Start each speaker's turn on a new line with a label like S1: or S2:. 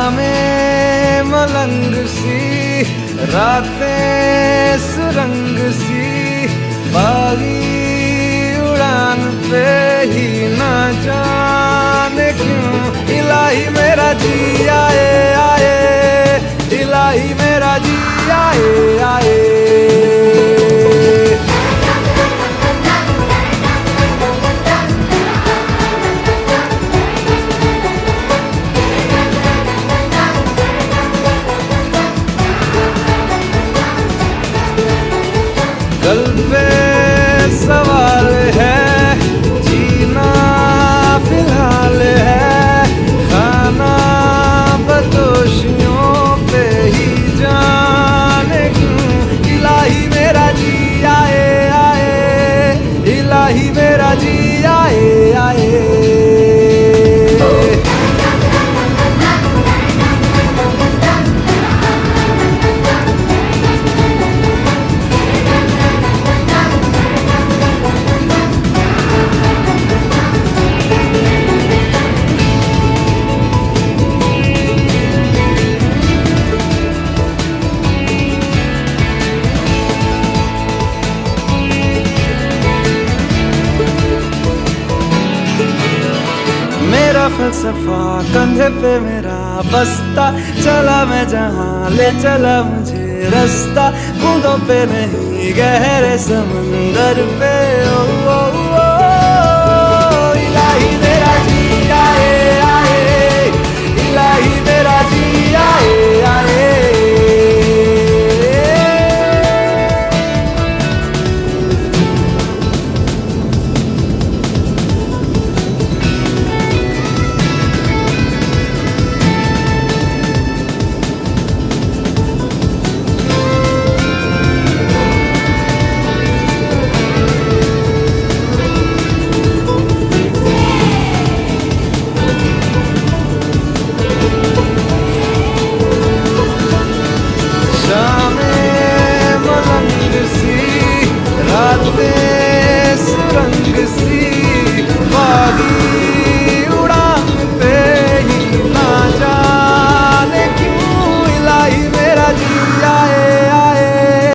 S1: शामें मलंग सी, रातें सुरंग सी, बागी उड़ान पे ही ना जाने क्यों इलाही मेरा जी आए आए, इलाही मेरा जी आए आए। कल पे सवाल है, जीना फिलहाल है, खाना बदोशियों पे ही जाने क्यों इलाही मेरा जी आए आए, इलाही मेरा जी आए आए। मेरा फलसफा कंधे पे मेरा बस्ता, चला मैं जहाँ ले चला मुझे रास्ता, बूंदों पे नहीं गहरे समंदर पे। ओ, ओ, ओ, ओ, इलाही मेरा जी आए आए, इलाही मेरा जी आए आए। रातें सुरंग सी, बागी